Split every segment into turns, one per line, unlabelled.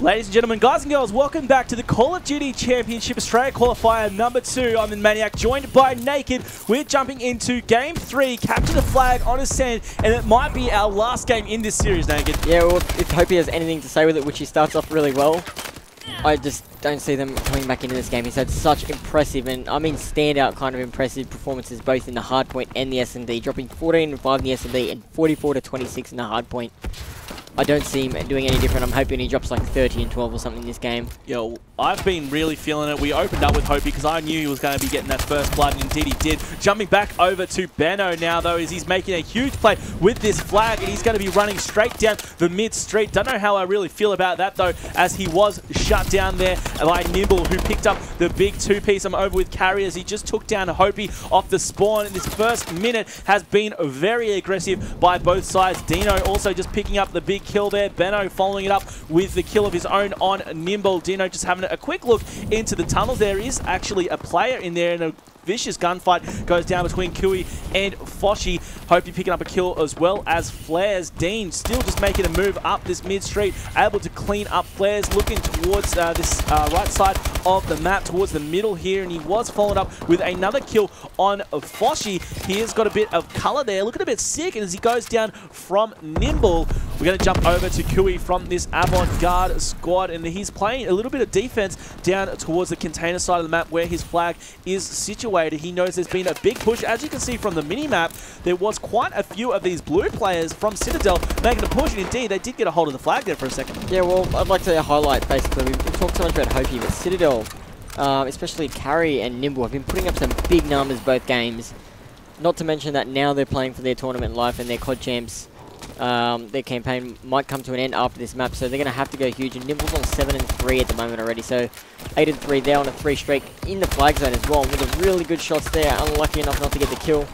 Ladies and gentlemen, guys and girls, welcome back to the Call of Duty Championship Australia Qualifier number 2. I'm the Maniac, joined by Naked. We're jumping into Game 3, capture the flag on Ascend, and it might be our last game in this series, Naked.
Yeah, well, if Hopey has anything to say with it, which he starts off really well, I just don't see them coming back into this game. He's had such impressive, and I mean standout kind of impressive performances both in the hardpoint and the S&D, dropping 14 and 5 in the S&D and 44 to 26 in the hardpoint. I don't see him doing any different. I'm hoping he drops like 30 and 12 or something in this game.
Yo, I've been really feeling it. We opened up with Hopey because I knew he was going to be getting that first blood, and indeed he did. Jumping back over to Benno now, though, as he's making a huge play with this flag, and he's going to be running straight down the mid-street. Don't know how I really feel about that, though, as he was shut down there by Nimble, who picked up the big two-piece. I'm over with Carry as he just took down Hopey off the spawn. And this first minute has been very aggressive by both sides. Dino also just picking up the big kill there. Benno following it up with the kill of his own on Nimble. Dino just having a quick look into the tunnels. There is actually a player in there, and a vicious gunfight goes down between Kui and Foshi. Hopey picking up a kill as well as Flares. Dean still just making a move up this mid-street, able to clean up Flares, looking towards this right side of the map, towards the middle here, and he was followed up with another kill on Foshi. He has got a bit of colour there, looking a bit sick, and as he goes down from Nimble, we're going to jump over to Kui from this Avant Garde squad, and he's playing a little bit of defense down towards the container side of the map where his flag is situated. He knows there's been a big push. As you can see from the mini-map, there was quite a few of these blue players from Citadel making a push, and indeed, they did get a hold of the flag there for a second. Yeah, well, I'd like to highlight, basically, we've talked so much about Hopey, but Citadel, especially Carry and Nimble, have been putting up some big numbers both games. Not to mention that now they're playing for their tournament life and their CoD champs. Their campaign might come to an end after this map, so they're going to have to go huge, and Nimble's on 7 and 3 at the moment already, so 8 and 3, they're on a 3 streak in the flag zone as well, and with the really good shots there, unlucky enough not to get the kill.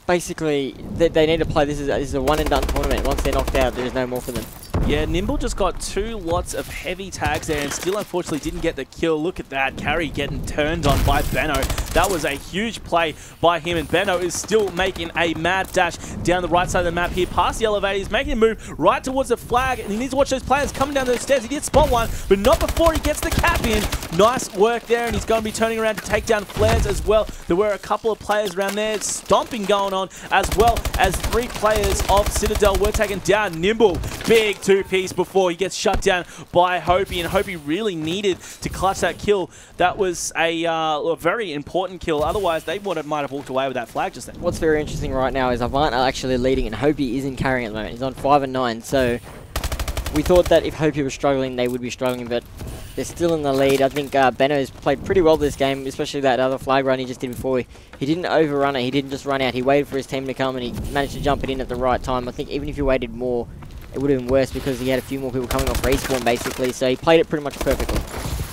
Basically, they need to play, this is a one and done tournament. Once they're knocked out, there is no more for them. Yeah, Nimble just got 2 lots of heavy tags there and still unfortunately didn't get the kill. Look at that, Carry getting turned on by Benno. That was a huge play by him, and Benno is still making a mad dash down the right side of the map here, past the elevator. He's making a move right towards the flag, and he needs to watch those players coming down those stairs. He did spot one, but not before he gets the cap in. Nice work there, and he's going to be turning around to take down Flares as well. There were a couple of players around there, stomping going on, as well as 3 players of Citadel were taken down. Nimble, big two-piece before he gets shut down by Hopey, and Hopey really needed to clutch that kill. That was a very important kill, otherwise they might have walked away with that flag just then. What's very interesting right now is Avant are actually leading, and Hopey isn't carrying at the moment. He's on 5 and 9, so we thought that if Hopey was struggling, they would be struggling, but they're still in the lead. I think Benno's played pretty well this game, especially that other flag run he just did before. He didn't overrun it, he didn't just run out, he waited for his team to come, and he managed to jump it in at the right time. I think even if he waited more, it would have been worse because he had a few more people coming off respawn basically, so he played it pretty much perfectly.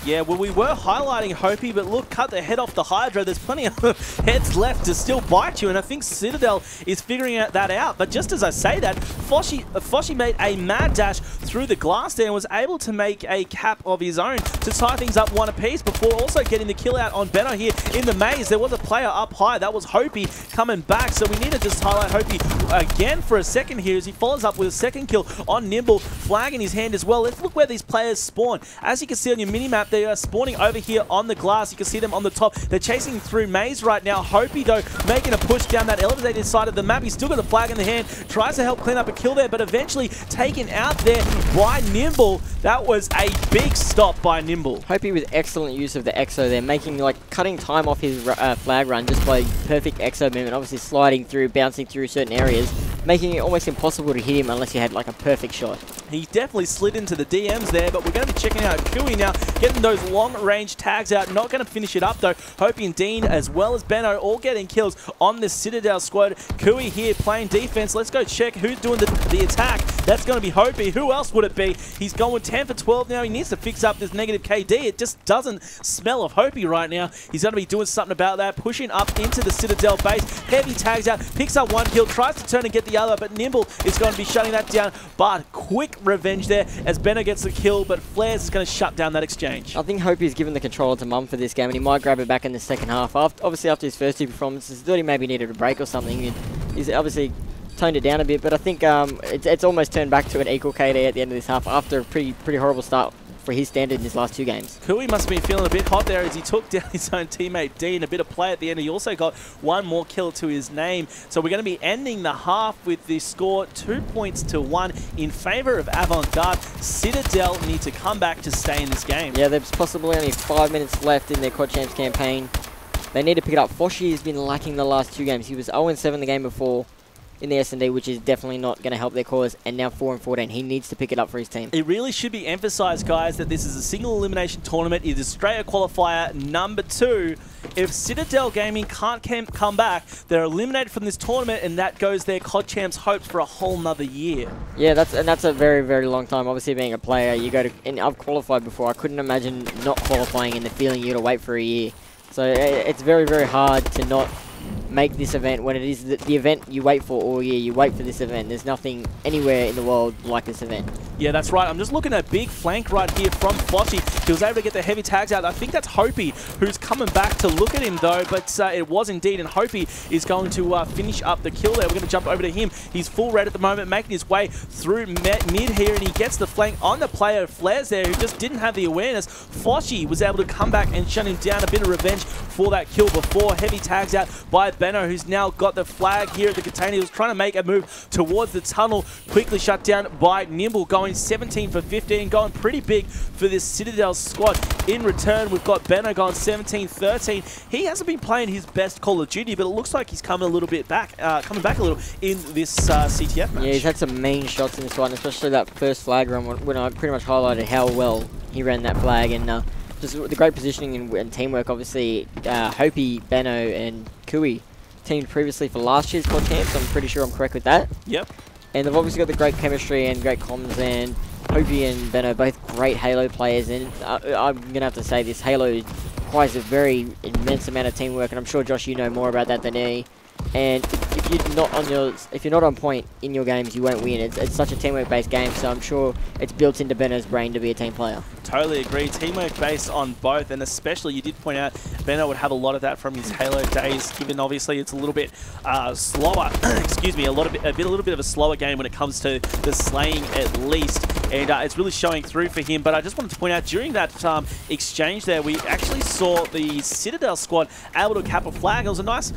Yeah, well, we were highlighting Hopey, but look, cut the head off the Hydra. There's plenty of heads left to still bite you, and I think Citadel is figuring that out. But just as I say that, Foshi made a mad dash through the glass there and was able to make a cap of his own to tie things up 1 apiece before also getting the kill out on Benno here in the maze. There was a player up high. That was Hopey coming back, so we need to just highlight Hopey again for a second here as he follows up with a second kill on Nimble, flag in his hand as well. Let's look where these players spawn. As you can see on your mini-map, they are spawning over here on the glass. You can see them on the top. They're chasing through maze right now. Hopey, though, making a push down that elevated side of the map. He's still got the flag in the hand. Tries to help clean up a kill there, but eventually taken out there by Nimble. That was a big stop by Nimble. Hopey with excellent use of the EXO there, making, like, cutting time off his flag run just by perfect EXO movement. Obviously sliding through, bouncing through certain areas, making it almost impossible to hit him unless you had, like, a perfect shot. He definitely slid into the DMs there, but we're going to be checking out Kui now, getting those long-range tags out. Not going to finish it up, though. Hopey and Dean, as well as Benno, all getting kills on the Citadel squad. Kui here playing defense. Let's go check who's doing the attack. That's going to be Hopey. Who else would it be? He's going 10 for 12 now. He needs to fix up this negative KD. It just doesn't smell of Hopey right now. He's going to be doing something about that. Pushing up into the Citadel base. Heavy tags out. Picks up 1 kill. Tries to turn and get the other, but Nimble is going to be shutting that down. But quick revenge there as Benno gets the kill, but Flares is going to shut down that exchange. I think Hopey's given the controller to Mum for this game, and he might grab it back in the second half. Obviously, after his first 2 performances, he thought he maybe needed a break or something. He's obviously toned it down a bit, but I think it's almost turned back to an equal KD at the end of this half after a pretty horrible start
for his standard in his last 2 games.
Kui must have been feeling a bit hot there as he took down his own teammate Dean. A bit of play at the end. He also got 1 more kill to his name. So we're going to be ending the half with the score 2 points to 1 in favour of Avant. Garde. Citadel need to come back to stay in this game.
Yeah, there's possibly only 5 minutes left in their CoD Champs campaign. They need to pick it up. Foshi has been lacking the last 2 games. He was 0-7 the game before in the S&D, which is definitely not going to help their cause, and now 4-14. He needs to pick it up for his team.
It really should be emphasised, guys, that this is a single elimination tournament. It is Australia qualifier number 2. If Citadel Gaming can't come back, they're eliminated from this tournament, and that goes their CoD Champs hopes for a whole nother year.
Yeah, that's a very, very long time. Obviously, being a player, you go to, and I've qualified before. I couldn't imagine not qualifying and the feeling you got to wait for a year. So it's very, very hard to not make this event when it is the event you wait for all year. You wait for this event. There's nothing anywhere in the world like this event.
Yeah, that's right. I'm just looking at a big flank right here from Foshi. He was able to get the heavy tags out. I think that's Hopi who's coming back to look at him though, but it was indeed, and Hopi is going to finish up the kill there. We're going to jump over to him. He's full red at the moment, making his way through mid here, and he gets the flank on the player Flares there, who just didn't have the awareness. Foshi was able to come back and shut him down. A bit of revenge for that kill before. Heavy tags out by Benno, who's now got the flag here at the container. He was trying to make a move towards the tunnel, quickly shut down by Nimble, going 17 for 15, going pretty big for this Citadel squad. In return, we've got Benno going 17-13. He hasn't been playing his best Call of Duty, but it looks like he's coming a little bit back, coming back a little in this CTF match.
Yeah, he's had some mean shots in this one, especially that first flag run when I pretty much highlighted how well he ran that flag, and just the great positioning and teamwork. Obviously, Hopi, Benno, and Kui teamed previously for last year's CoD Champs. I'm pretty sure I'm correct with that.
Yep. And
they've obviously got the great chemistry and great comms, and Hopi and Benno, both great Halo players, and I'm going to have to say this, Halo requires a very immense amount of teamwork, and I'm sure, Josh, you know more about that than me. And if you're not on point in your games, you won't win. It's such a teamwork-based game, so I'm sure it's built into Benno's brain to be a team player.
Totally agree. Teamwork based on both, and especially you did point out Benno would have a lot of that from his Halo days, given obviously it's a little bit slower. Excuse me, a little bit of a slower game when it comes to the slaying at least, and it's really showing through for him. But I just wanted to point out during that exchange there, we actually saw the Citadel squad able to cap a flag. It was a nice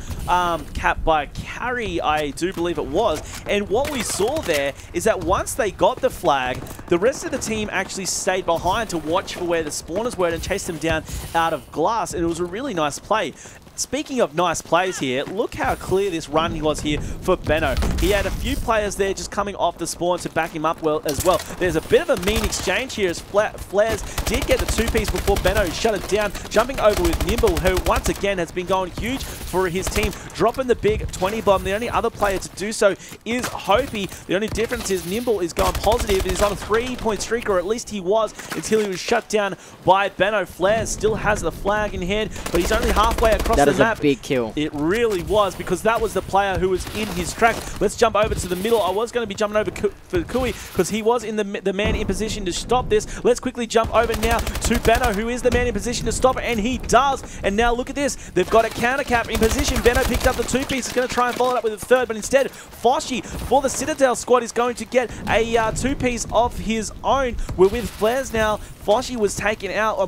cap by Carry, I do believe it was. And what we saw there is that once they got the flag, the rest of the team actually stayed behind to watch for where the spawners were and chase them down out of glass, and it was a really nice play. Speaking of nice plays here, look how clear this run was here for Benno. He had a few players there just coming off the spawn to back him up as well. There's a bit of a mean exchange here as Flares did get the 2-piece before Benno shut it down, jumping over with Nimble, who once again has been going huge for his team, dropping the big 20 bomb. The only other player to do so is Hopi. The only difference is Nimble is going positive. He's on a 3-point streak, or at least he was, until he was shut down by Benno. Flares still has the flag in hand, but he's only halfway across the map.
That is a big kill.
It really was, because that was the player who was in his track. Let's jump over to the middle. I was going to be jumping over for Kui because he was in the man in position to stop this. Let's quickly jump over now to Benno, who is the man in position to stop it, and he does. And now look at this. They've got a counter cap in position. Benno picked up the 2-piece. He's going to try and follow it up with a 3rd, but instead, Foshi for the Citadel squad is going to get a 2-piece of his own. We're with Flares now. Foshi was taken out. I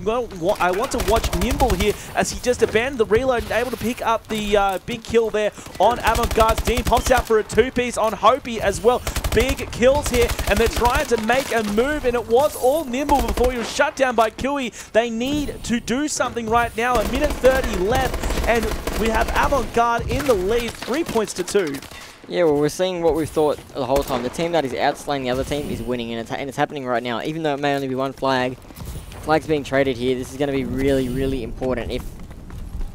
want to watch Nimble here as he just abandoned the reload and able to pick up the big kill there on Avant-Garde's team. Pops out for a 2-piece on Hopi as well. Big kills here, and they're trying to make a move, and it was all Nimble before he was shut down by Kui. They need to do something right now. 1:30 left, and we have Avant-Garde in the lead, 3 points to 2.
Yeah, well, we're seeing what we've thought the whole time. The team that is outslaying the other team is winning, and it's happening right now. Even though it may only be one flag, flag's being traded here. This is going to be really, really important. If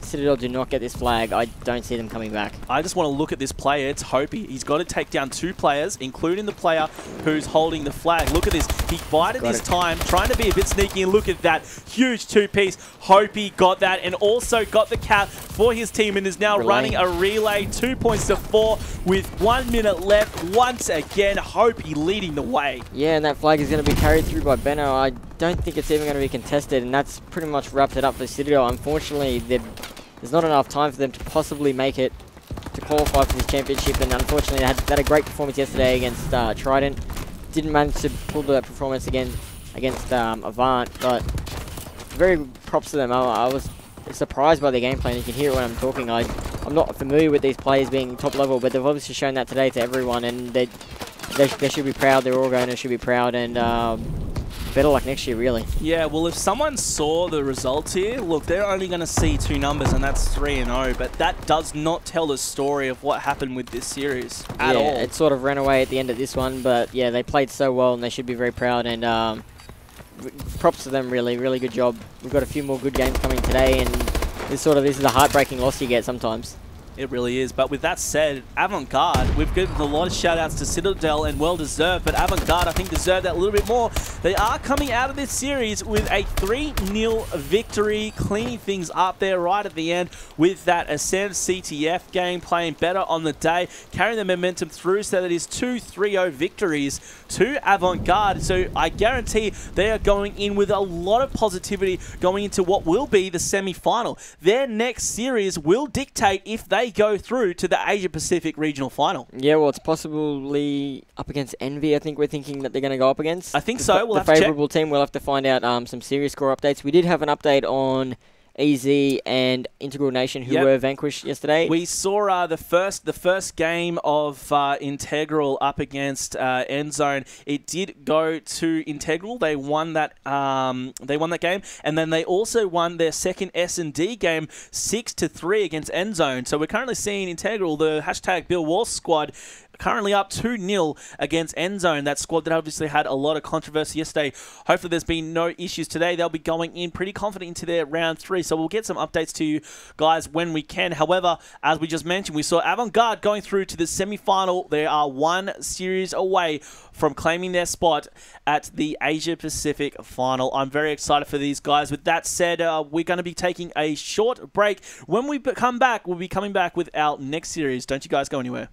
Citadel do not get this flag, I don't see them coming back.
I just want to look at this player. It's Hopi. He's got to take down 2 players, including the player who's holding the flag. Look at this. He bided his time, trying to be a bit sneaky, and look at that. Huge 2-piece. Hopi got that, and also got the cap for his team, and is now running a relay. 2 points to 4 with 1 minute left. Once again, Hopi leading the way.
Yeah, and that flag is going to be carried through by Benno. I don't think it's even going to be contested, and that's pretty much wrapped it up for Citadel. Unfortunately, there's not enough time for them to possibly make it to qualify for this championship, and unfortunately they had a great performance yesterday against Trident. Didn't manage to pull that performance again against Avant, but very props to them. I was surprised by their gameplay, and you can hear it when I'm talking. I'm not familiar with these players being top level, but they've obviously shown that today to everyone, and they should be proud. Their owners should be proud, and better luck next year, really.
Yeah, well, if someone saw the results here, look, they're only going to see 2 numbers, and that's 3-0, but that does not tell the story of what happened with this series at all.
Yeah, it sort of ran away at the end of this one, but yeah, they played so well, and they should be very proud, and props to them, really, really good job. We've got a few more good games coming today, and this is a heartbreaking loss you get sometimes.
It really is. But with that said, Avant-Garde, we've given a lot of shout-outs to Citadel, and well-deserved, but Avant-Garde, I think, deserve that a little bit more. They are coming out of this series with a 3-0 victory, cleaning things up there right at the end with that Ascend CTF game, playing better on the day, carrying the momentum through, so that is 2 3-0 victories to Avant-Garde. So I guarantee they are going in with a lot of positivity going into what will be the semi-final. Their next series will dictate if they go through to the Asia Pacific Regional Final.
Yeah, well, it's possibly up against Envy, I think we're thinking that they're going to go up against.
I think so. We'll have to check.
The favourable team, we'll have to find out some serious score updates. We did have an update on EZ and Integral Nation, who were vanquished yesterday.
We saw the first game of Integral up against Endzone. It did go to Integral. They won that. They won that game, and then they also won their second S&D game 6-3 against Endzone. So we're currently seeing Integral, the hashtag Bill Walsh squad, currently up 2-0 against Endzone. That squad that obviously had a lot of controversy yesterday. Hopefully there's been no issues today. They'll be going in pretty confident into their round 3. So we'll get some updates to you guys when we can. However, as we just mentioned, we saw Avant-Garde going through to the semi-final. They are 1 series away from claiming their spot at the Asia Pacific final. I'm very excited for these guys. With that said, we're going to be taking a short break. When we come back, we'll be coming back with our next series. Don't you guys go anywhere.